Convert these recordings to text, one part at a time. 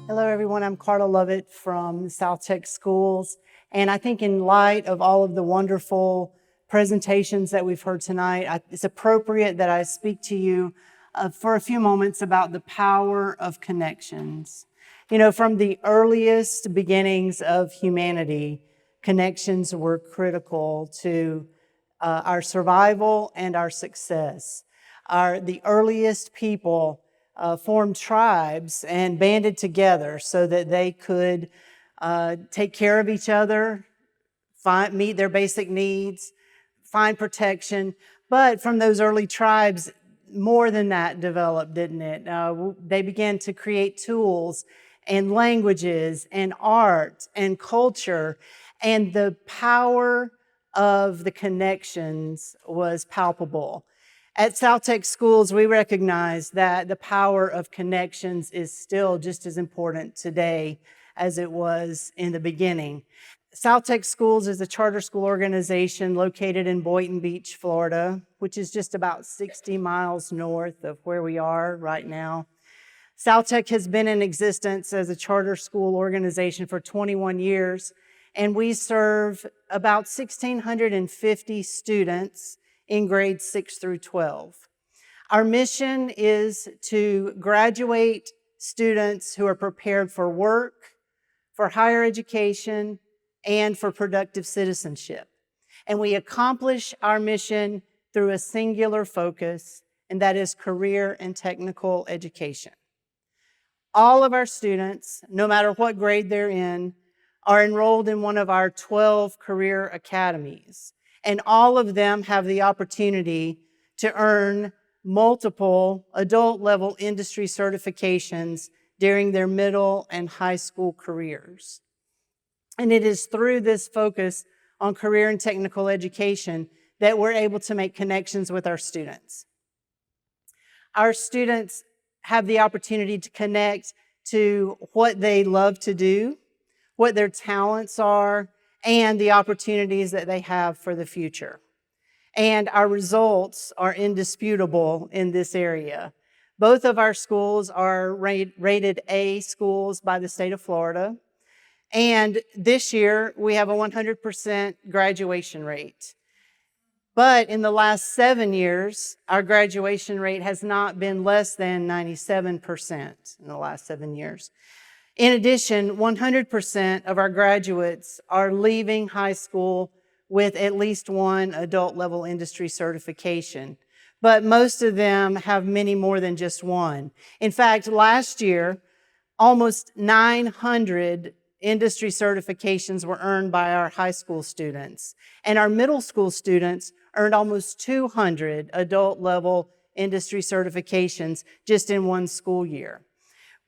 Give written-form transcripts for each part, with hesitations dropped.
Hello, everyone. I'm Carla Lovett from SouthTech Schools. And I think in light of all of the wonderful presentations that we've heard tonight, it's appropriate that I speak to you for a few moments about the power of connections. You know, from the earliest beginnings of humanity, connections were critical to our survival and our success. The earliest people formed tribes and banded together so that they could take care of each other, meet their basic needs, find protection. But from those early tribes, more than that developed, didn't it? They began to create tools and languages and art and culture, and the power of the connections was palpable. At SouthTech Schools, we recognize that the power of connections is still just as important today as it was in the beginning. SouthTech Schools is a charter school organization located in Boynton Beach, Florida, which is just about 60 miles north of where we are right now. SouthTech has been in existence as a charter school organization for 21 years, and we serve about 1,650 students in grades 6 through 12. Our mission is to graduate students who are prepared for work, for higher education, and for productive citizenship. And we accomplish our mission through a singular focus, and that is career and technical education. All of our students, no matter what grade they're in, are enrolled in one of our 12 career academies. And all of them have the opportunity to earn multiple adult-level industry certifications during their middle and high school careers. And it is through this focus on career and technical education that we're able to make connections with our students. Our students have the opportunity to connect to what they love to do, what their talents are, and the opportunities that they have for the future. And our results are indisputable in this area. Both of our schools are rated A schools by the state of Florida. And this year, we have a 100% graduation rate. But in the last 7 years, our graduation rate has not been less than 97% in the last 7 years. In addition, 100% of our graduates are leaving high school with at least one adult-level industry certification, but most of them have many more than just one. In fact, last year, almost 900 industry certifications were earned by our high school students, and our middle school students earned almost 200 adult-level industry certifications just in one school year.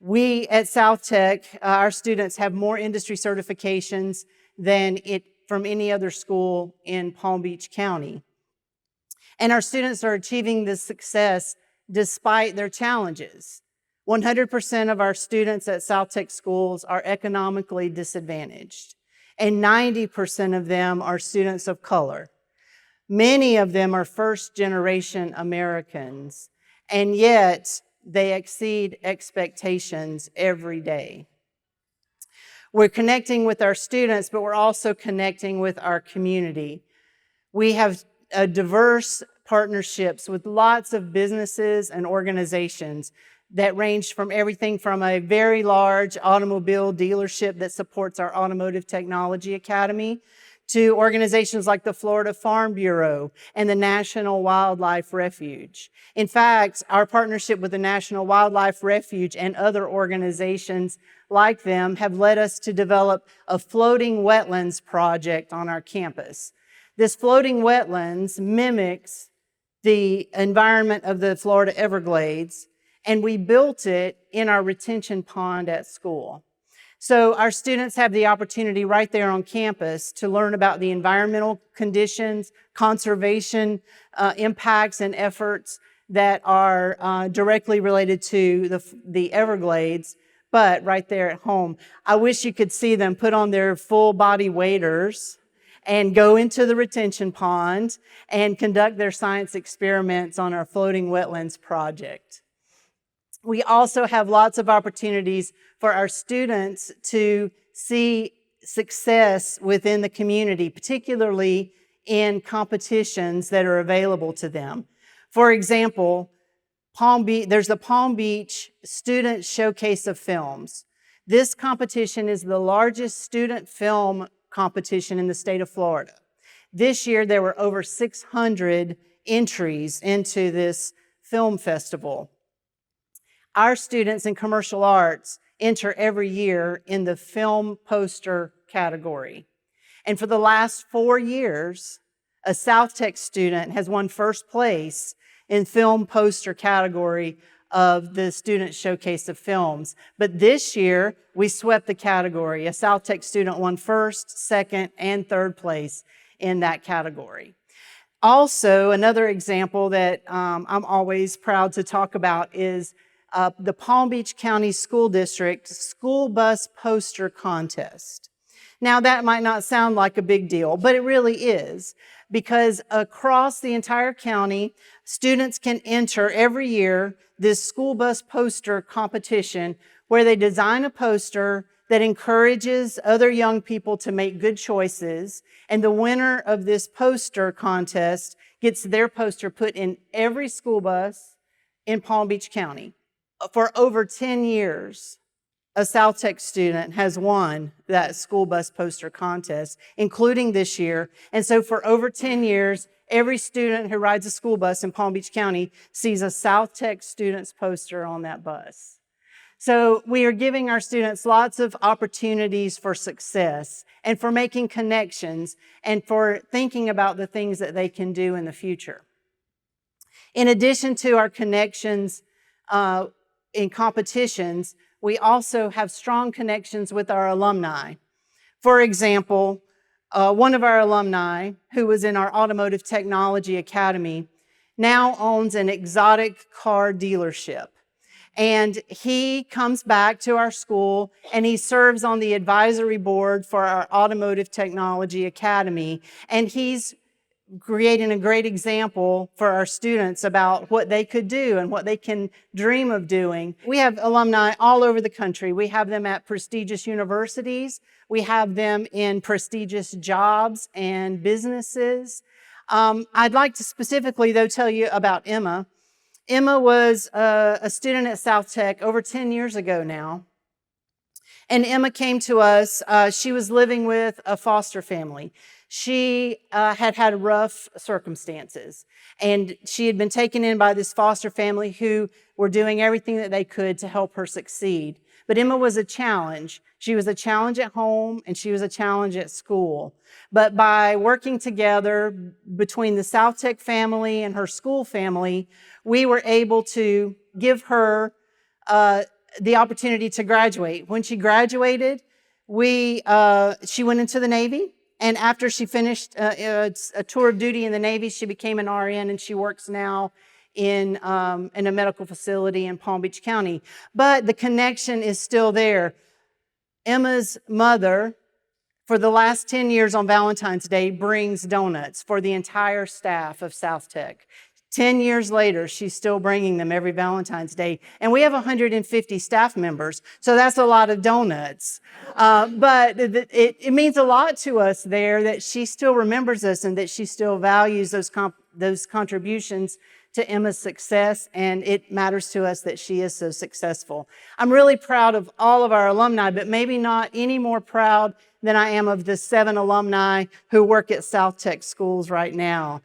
We at SouthTech, our students have more industry certifications than from any other school in Palm Beach County. And our students are achieving this success despite their challenges. 100% of our students at SouthTech Schools are economically disadvantaged, and 90% of them are students of color. Many of them are first-generation Americans, and yet they exceed expectations every day. We're connecting with our students, but we're also connecting with our community. We have diverse partnerships with lots of businesses and organizations that range from everything from a very large automobile dealership that supports our Automotive Technology Academy to organizations like the Florida Farm Bureau and the National Wildlife Refuge. In fact, our partnership with the National Wildlife Refuge and other organizations like them have led us to develop a floating wetlands project on our campus. This floating wetlands mimics the environment of the Florida Everglades, and we built it in our retention pond at school. So our students have the opportunity right there on campus to learn about the environmental conditions, conservation impacts and efforts that are directly related to the Everglades, but right there at home. I wish you could see them put on their full body waders and go into the retention pond and conduct their science experiments on our floating wetlands project. We also have lots of opportunities for our students to see success within the community, particularly in competitions that are available to them. For example, there's the Palm Beach Student Showcase of Films. This competition is the largest student film competition in the state of Florida. This year, there were over 600 entries into this film festival. Our students in commercial arts enter every year in the film poster category. And for the last 4 years, a SouthTech student has won first place in film poster category of the Student Showcase of Films. But this year, we swept the category. A SouthTech student won first, second, and third place in that category. Also, another example that I'm always proud to talk about is the Palm Beach County School District School Bus Poster Contest. Now, that might not sound like a big deal, but it really is, because across the entire county, students can enter every year this school bus poster competition where they design a poster that encourages other young people to make good choices, and the winner of this poster contest gets their poster put in every school bus in Palm Beach County. For over 10 years, a SouthTech student has won that school bus poster contest, including this year. And so for over 10 years, every student who rides a school bus in Palm Beach County sees a SouthTech student's poster on that bus. So we are giving our students lots of opportunities for success and for making connections and for thinking about the things that they can do in the future. In addition to our connections in competitions, we also have strong connections with our alumni. For example, one of our alumni, who was in our Automotive Technology Academy, now owns an exotic car dealership. And he comes back to our school and he serves on the advisory board for our Automotive Technology Academy. And he's creating a great example for our students about what they could do and what they can dream of doing. We have alumni all over the country. We have them at prestigious universities. We have them in prestigious jobs and businesses. I'd like to specifically, though, tell you about Emma. Emma was a student at SouthTech over 10 years ago now. And Emma came to us. She was living with a foster family. She had rough circumstances, and she had been taken in by this foster family who were doing everything that they could to help her succeed. But Emma was a challenge. She was a challenge at home, and she was a challenge at school. But by working together between the SouthTech family and her school family, we were able to give her the opportunity to graduate. When she graduated, she went into the Navy. And after she finished a tour of duty in the Navy, she became an RN, and she works now in a medical facility in Palm Beach County. But the connection is still there. Emma's mother, for the last 10 years on Valentine's Day, brings donuts for the entire staff of SouthTech. 10 years later, she's still bringing them every Valentine's Day. And we have 150 staff members, so that's a lot of donuts. But it means a lot to us there that she still remembers us and that she still values those contributions to Emma's success, and it matters to us that she is so successful. I'm really proud of all of our alumni, but maybe not any more proud than I am of the 7 alumni who work at SouthTech Schools right now.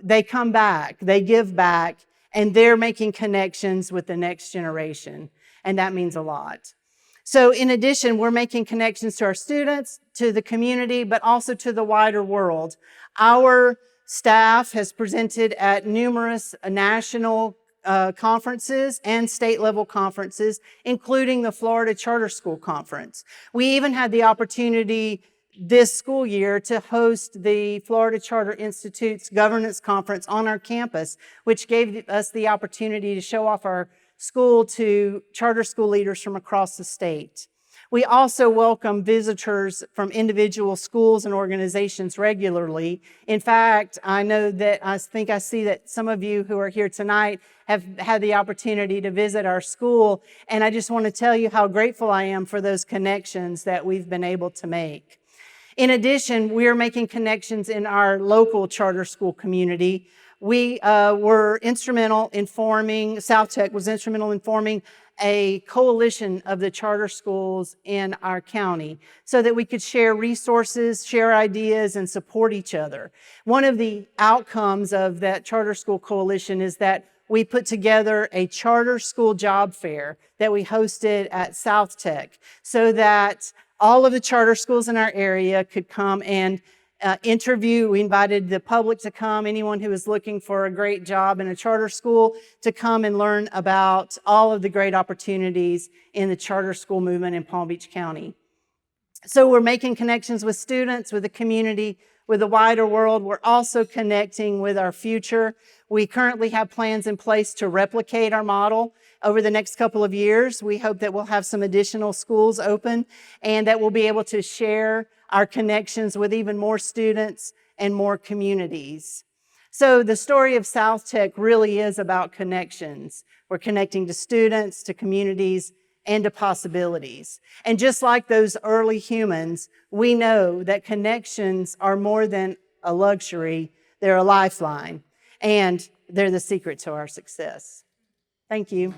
They come back, they give back, and they're making connections with the next generation, and that means a lot. So in addition, we're making connections to our students, to the community, but also to the wider world. Our staff has presented at numerous national conferences and state-level conferences, including the Florida Charter School Conference. We even had the opportunity this school year to host the Florida Charter Institute's Governance Conference on our campus, which gave us the opportunity to show off our school to charter school leaders from across the state. We also welcome visitors from individual schools and organizations regularly. In fact, I think I see that some of you who are here tonight have had the opportunity to visit our school, and I just want to tell you how grateful I am for those connections that we've been able to make. In addition, we're making connections in our local charter school community. We were instrumental in forming, SouthTech was instrumental in forming a coalition of the charter schools in our county so that we could share resources, share ideas, and support each other. One of the outcomes of that charter school coalition is that we put together a charter school job fair that we hosted at SouthTech so that all of the charter schools in our area could come and interview. We invited the public to come, anyone who was looking for a great job in a charter school, to come and learn about all of the great opportunities in the charter school movement in Palm Beach County. So we're making connections with students, with the community, with the wider world. We're also connecting with our future. We currently have plans in place to replicate our model over the next couple of years. We hope that we'll have some additional schools open and that we'll be able to share our connections with even more students and more communities. So the story of SouthTech really is about connections. We're connecting to students, to communities, and to possibilities. And just like those early humans, we know that connections are more than a luxury, they're a lifeline, and they're the secret to our success. Thank you.